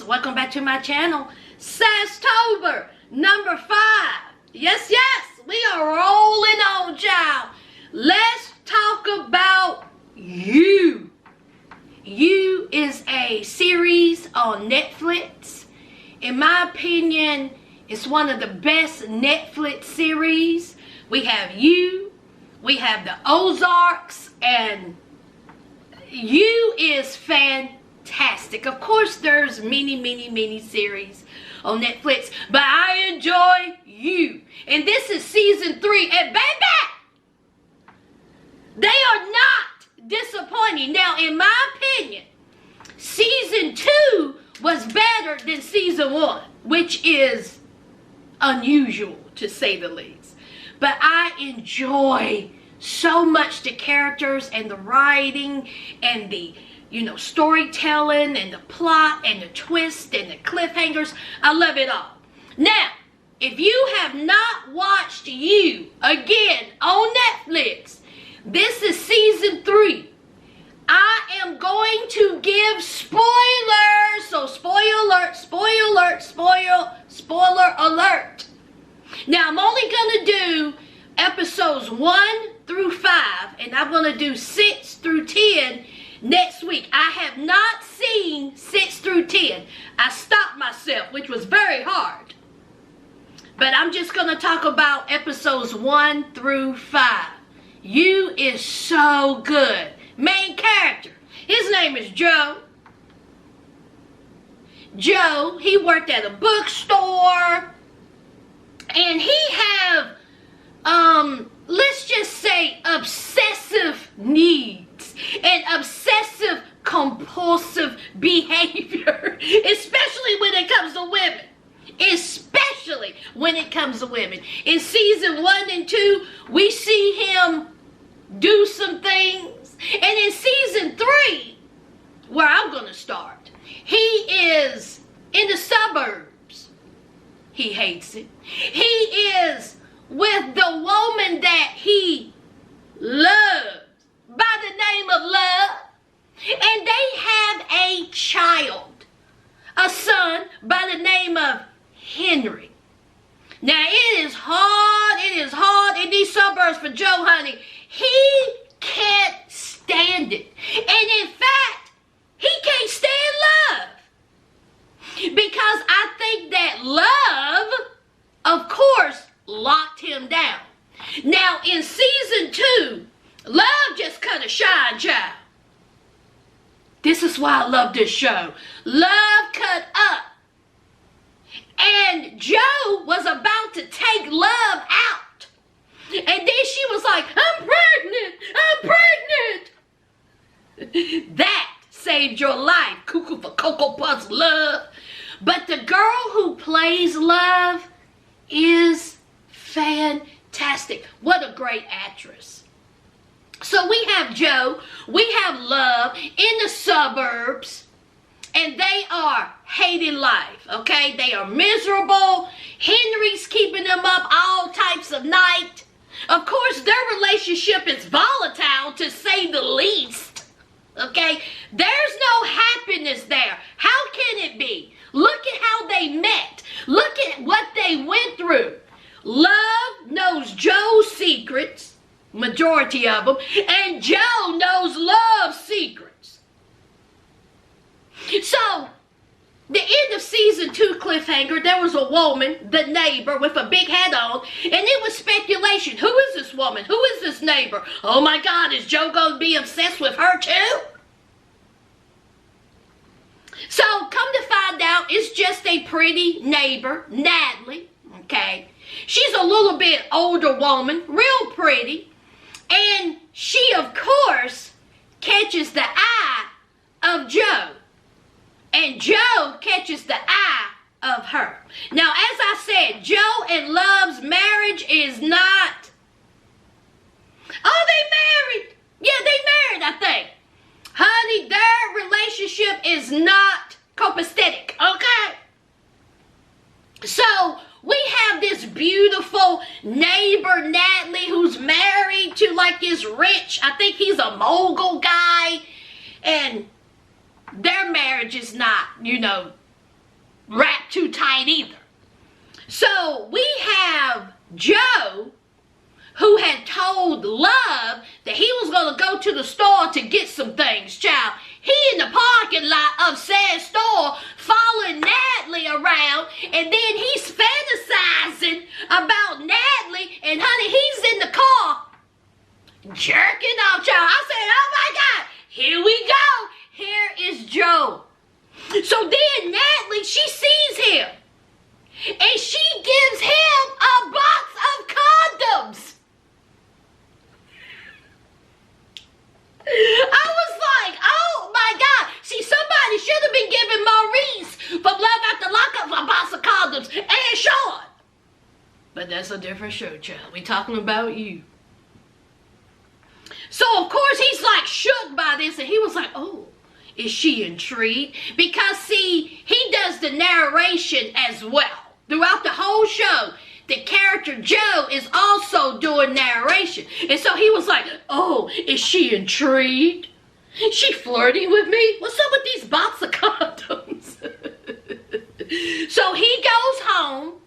welcome back to my channel, SAStober number 5. Yes, we are rolling on, child. Let's talk about You. You is a series on Netflix. In my opinion, it's one of the best Netflix series. We have You, we have the Ozarks, and You is fantastic. Of course, there's many series on Netflix, but I enjoy You. And this is season 3, and baby, they are not disappointing. Now, in my opinion, season 2 was better than season 1, which is unusual to say the least. But I enjoy so much the characters and the writing and the storytelling and the plot and the twist and the cliffhangers. I love it all. Now, if you have not watched You again on Netflix, this is season 3. I am going to give spoilers. So spoiler alert. Now, I'm only going to do episodes 1 through 5, and I'm going to do 6 through 10 next week. I have not seen 6 through 10. I stopped myself, which was very hard. But I'm just going to talk about episodes 1 through 5. You is so good. Main character, his name is Joe. Joe, he worked at a bookstore, and he have, let's just say, obsessive needs and obsessive compulsive behavior, especially when it comes to women. Especially when it comes to women. In season 1 and 2, we see him do some things. And in season 3, where I'm going to start, he is in the suburbs. He hates it. He is with the woman that he loves by the name of Love. And they have a child, a son by the name of Henry. Now, it is hard in these suburbs for Joe, honey. He can't stand it. And in fact, he can't stand Love. Because I think that Love, of course, locked him down. Now, in season 2, Love just kind of shined, child. This is why I love this show. Love cut up. And Joe was about to take Love out. And then she was like, I'm pregnant. That saved your life, cuckoo for Cocoa Puffs, Love. But the girl who plays Love is fantastic. What a great actress. So we have Joe, we have Love in the suburbs. And they are hating life, okay? They are miserable. Henry's keeping them up all types of night. Of course, their relationship is volatile, to say the least, okay? There's no happiness there. How can it be? Look at how they met. Look at what they went through. Love knows Joe's secrets, majority of them, and Joe knows Love's secrets. So, the end of season 2 cliffhanger, there was a woman, the neighbor, with a big hat on, and it was speculation. Who is this woman? Who is this neighbor? Oh my God, is Joe going to be obsessed with her too? So, come to find out, it's just a pretty neighbor, Natalie, okay? She's a little bit older woman, real pretty, and she, of course, catches the eye of Joe. And Joe catches the eye of her. Now, as I said, Joe and Love's marriage is not... Oh, they married. Yeah, they married, I think. Honey, their relationship is not copacetic, okay? So, we have this beautiful neighbor, Natalie, who's married to like this rich, I think he's a mogul guy. And their marriage is not, wrapped too tight either. So we have Joe, who had told Love that he was going to go to the store to get some things, child. He in the parking lot of SAStober following Natalie around, and then he's fantasizing about Natalie, and honey, he's in the car jerking off, child. I said, oh my God, here we go. Here is Joe. So then Natalie, she sees him, and she gives him a box of condoms. I was like, oh my God. See, somebody should have been giving Maurice from Love After Lockup a box of condoms and Sean. But that's a different show, child. We talking about you. So, of course, he's like shook by this, and he was like, oh, is she intrigued? Because, see, he does the narration as well. Throughout the whole show, the character Joe is also doing narration. And so he was like, oh, is she intrigued? She flirting with me? What's up with these box of condoms? So he goes home,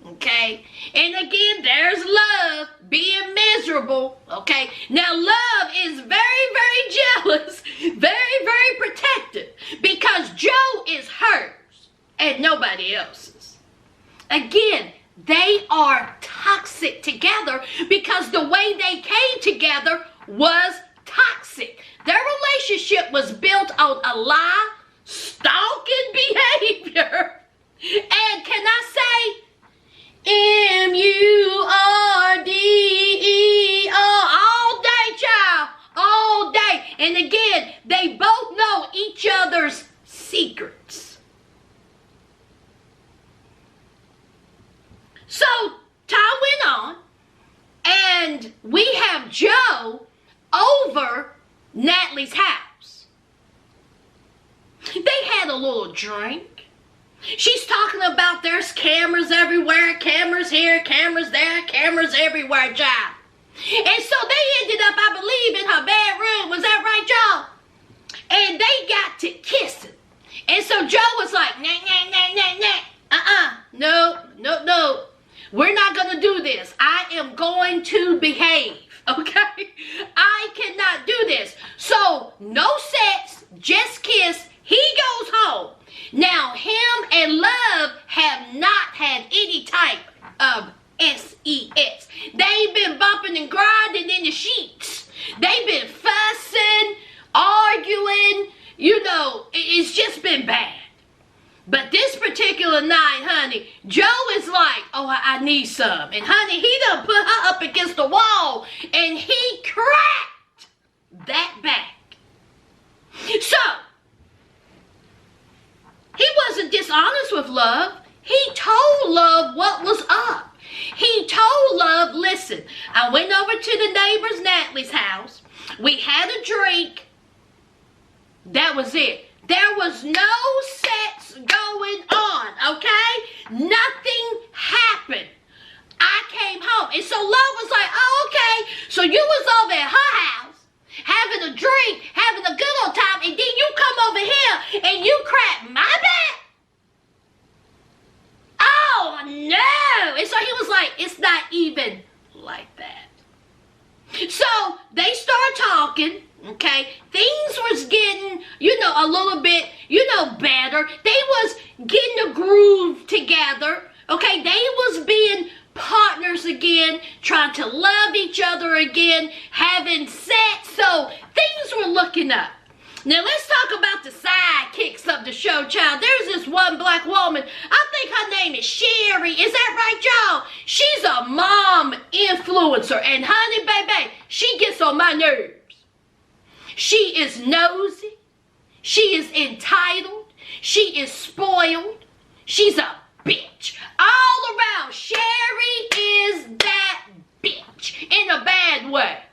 okay? And again, there's Love being miserable, okay? Now, Love is very, very jealous, very, very protective, because Joe is hers and nobody else's. Again, they are toxic together because the way they came together was toxic. Their relationship was built on a lie, stalking behavior, and can I say, M-U-R-D-E-R, all day, child, all day. And again, they both know each other's secrets. So, time went on, and we have Joe over Natalie's house. They had a little drink. She's talking about there's cameras everywhere, cameras here, cameras there, cameras everywhere, child. And so they ended up, I believe, in her bedroom. Was that right, y'all? And they got to kissing. And so Joe was like, nah, nah, nah, nah, nah. No. We're not going to do this. I am going to behave, okay? I cannot do this. So, no sex, just kiss. He goes home. Now, him and Love have not had any type of sex. They've been bumping and grinding in the sheets. They've been fussing, arguing. You know, it's just been bad. But this particular night, honey, Joe is like, oh, I need some. And honey, he done put her up against the wall and he cracked that back. So, he wasn't dishonest with Love. He told Love what was up. He told Love, listen, I went over to the neighbor's Natalie's house. We had a drink. That was it. There was no sex going on, okay? Nothing happened. I came home. And so Love was like, oh, okay. So you was over at her house, having a drink, having a good old time, and then you come over here and you crack my back? Oh, no. And so he was like, it's not even like that. So they start talking. Okay, things was getting, a little bit, better. They was getting a groove together. Okay, they was being partners again, trying to love each other again, having sex. So things were looking up. Now let's talk about the sidekicks of the show, child. There's this one black woman. I think her name is Sherry. Is that right, y'all? She's a mom influencer. And honey, baby, she gets on my nerves. She is nosy. She is entitled. She is spoiled. She's a bitch. All around, Sherry is that bitch in a bad way.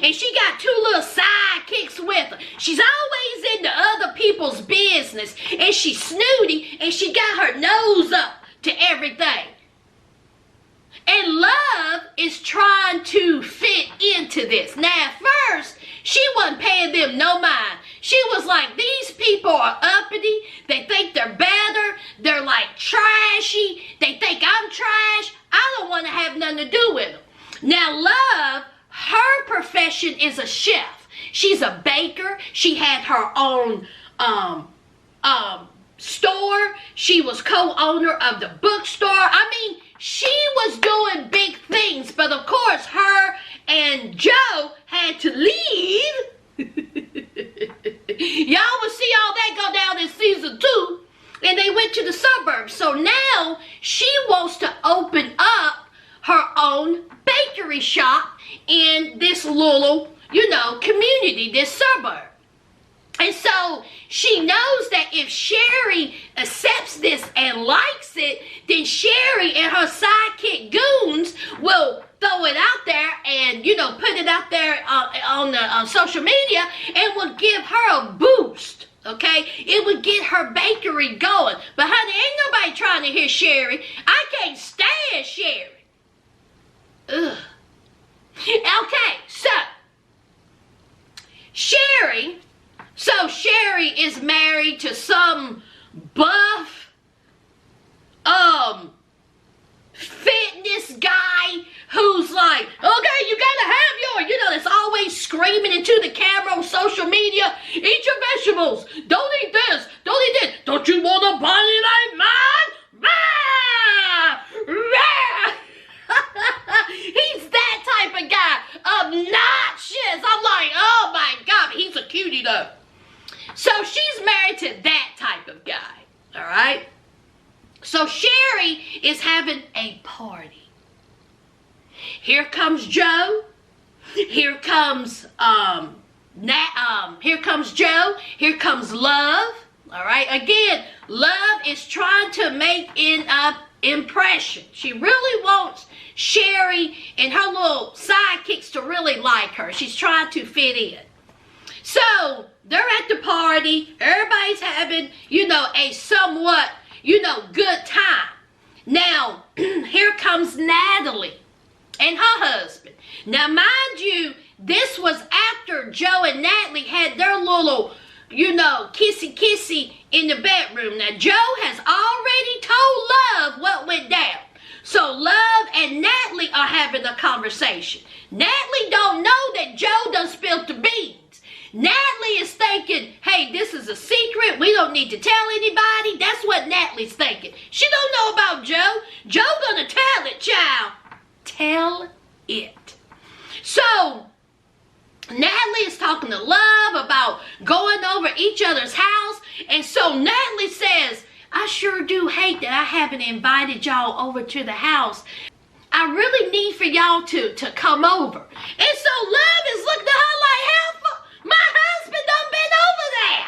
And she got two little sidekicks with her. She's always into other people's business. And she's snooty. And she got her nose up to everything. And Love is trying to fit into this. Now, at first, she wasn't paying them no mind. She was like, these people are uppity. They think they're better. They're like trashy. They think I'm trash. I don't want to have nothing to do with them. Now, Love, her profession is a chef. She's a baker. She had her own store. She was co-owner of the bookstore. I mean, she was doing big things, but of course, her and Joe had to leave. Y'all will see all that go down in season 2, and they went to the suburbs. So now she wants to open up her own bakery shop in this little, community, this suburb. And so she knows that if Sherry accepts this and likes it, then Sherry and her sidekick goons will throw it out there and, put it out there on social media and will give her a boost, okay? It would get her bakery going. But honey, ain't nobody trying to hear Sherry. I can't stand Sherry. Ugh. Okay, so Sherry is married to some buff, fitness guy who's like, okay, you gotta have your, that's always screaming into the camera on social media, eat your vegetables, don't eat this, don't eat this, don't you want a body like mine? Rah! Rah! He's that type of guy, obnoxious. I'm like, oh my God, he's a cutie though. So she's married to that type of guy, all right? So Sherry is having a party. Here comes Joe. Here comes here comes Joe. Here comes Love. All right. Again, Love is trying to make an impression. She really wants Sherry and her little sidekicks to really like her. She's trying to fit in. So they're at the party. Everybody's having, a somewhat, good time. Now, here comes Natalie and her husband. Now, mind you, this was after Joe and Natalie had their little, kissy in the bedroom. Now, Joe has already told Love what went down. So Love and Natalie are having a conversation. Natalie don't know that Joe done spilled the beans. Natalie is thinking, hey, this is a secret. We don't need to tell anybody. That's what Natalie's thinking. She don't know about Joe. Joe gonna tell it, child. Tell it. So Natalie is talking to Love about going over each other's house. And so Natalie says, I sure do hate that I haven't invited y'all over to the house. I really need for y'all to come over. And so Love is looking at her like, hell, my husband done been over there.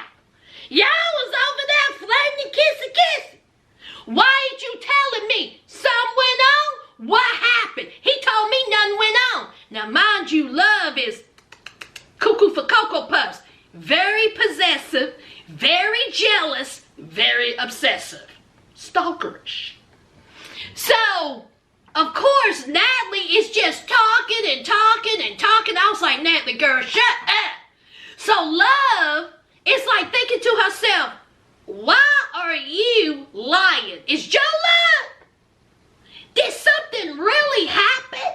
Y'all was over there flirting, kissy. Why ain't you telling me? Something went on? What happened? He told me nothing went on. Now, mind you, Love is cuckoo for Cocoa Puffs. Very possessive, very jealous, very obsessive. Stalkerish. So, of course, Natalie is just talking and talking and talking. I was like, Natalie, girl, shut up. So Love is like thinking to herself, why are you lying? Is Joe lying? Did something really happen?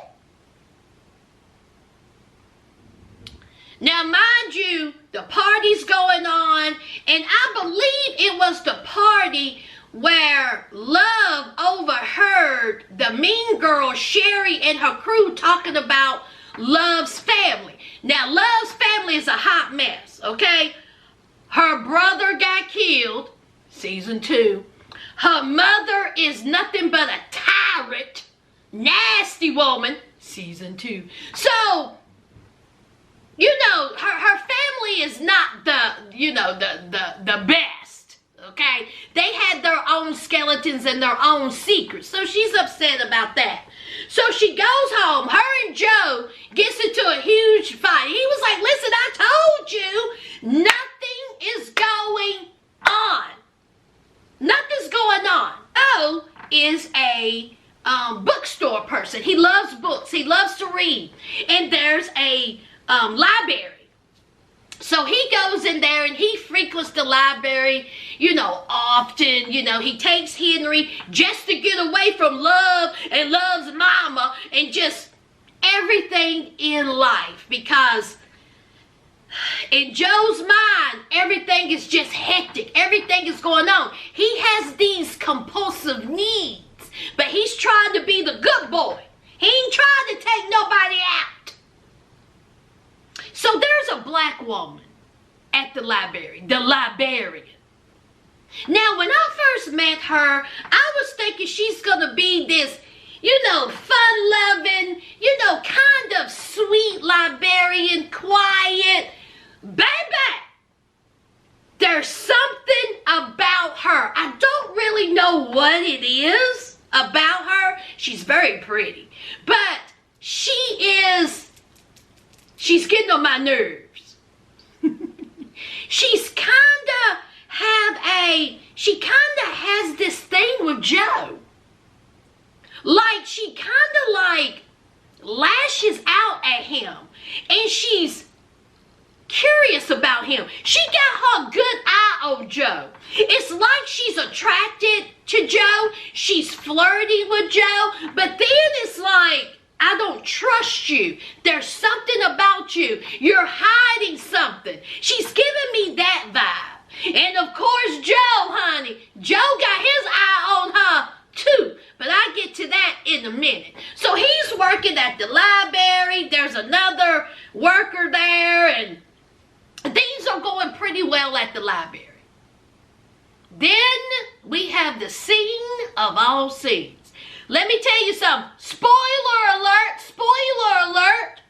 Now, mind you, the party's going on, and I believe it was the party where Love overheard the mean girl Sherry and her crew talking about Love's family. Now, Love's family is a hot mess, okay? Her brother got killed, season 2. Her mother is nothing but a tyrant, nasty woman, season 2. So, her family is not the best, okay? They had their own skeletons and their own secrets, so she's upset about that. So she goes home. Her and Joe gets into a huge fight. He was like, listen, I told you, nothing is going on. Nothing's going on. O is a bookstore person. He loves books. He loves to read. And there's a library. So he goes in there and he frequents the library, often. He takes Henry just to get away from Love and Love's mama and just everything in life. Because in Joe's mind, everything is just hectic. Everything is going on. He has these compulsive needs, but he's trying to be the good boy. He ain't trying to take nobody out. So there's a black woman at the library, the librarian. Now, when I first met her, I was thinking she's going to be this, fun-loving, kind of sweet librarian, quiet. Baby, there's something about her. I don't really know what it is about her. She's very pretty, but she's getting on my nerves. She kind of has this thing with Joe. Like, she kind of lashes out at him, and she's curious about him. She got her good eye on Joe. It's like she's attracted to Joe. She's flirting with Joe, but then it's like, I don't trust you. There's something about you. You're hiding something. She's giving me that vibe. And of course, Joe, honey, Joe got his eye on her too. But I'll get to that in a minute. So he's working at the library. There's another worker there, and things are going pretty well at the library. Then we have the scene of all scenes. Let me tell you something. Spoiler alert, spoiler alert.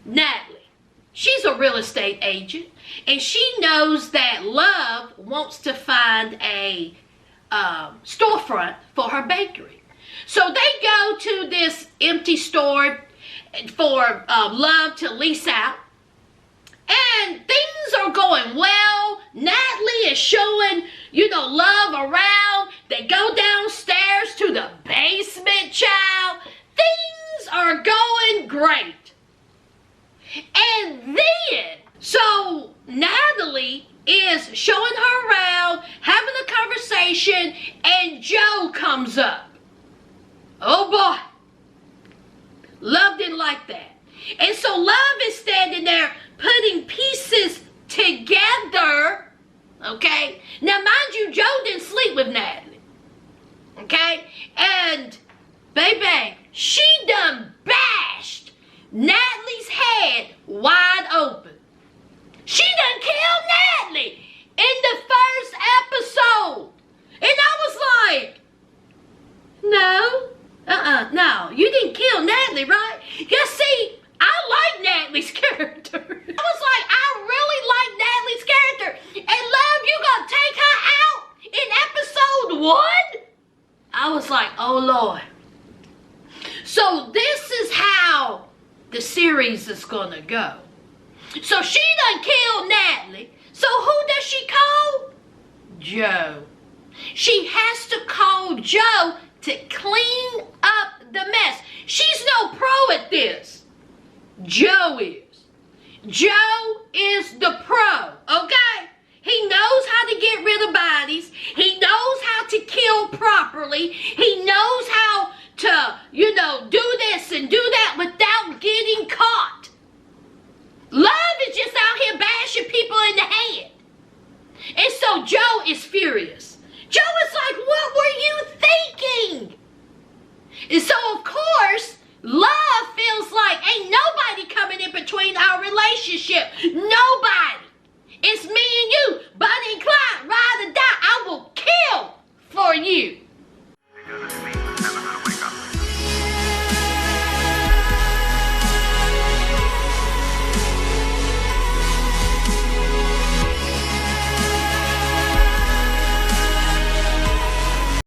Natalie, she's a real estate agent, and she knows that Love wants to find a storefront for her bakery. So they go to this empty store for Love to lease out. And things are going well. Natalie is showing, Love around. They go downstairs to the basement, child. Things are going great. And then, so Natalie is showing her around, having a conversation, and Joe comes up. Oh boy. Love didn't like that. And so Love is standing there putting pieces together, okay? Now, mind you, Joe didn't sleep with Natalie, okay? And, baby, she done bashed Natalie's head wide open. She done killed Natalie in the first episode. And I was like, no, you didn't kill Natalie, right? You see, I like Natalie's character. I was like, I really like Natalie's character. And Love, you gonna take her out in episode 1? I was like, oh Lord. So this is how the series is gonna go. So she done killed Natalie. So who does she call? Joe. She has to call Joe to clean up the mess. She's no pro at this. Joe is. Joe is the pro, okay? He knows how to get rid of bodies. He knows how to kill properly. He knows how to, do this and do that without getting caught. Love is just out here bashing people in the head. And so Joe is furious. Joe is like, what were you thinking? And so, of course, Love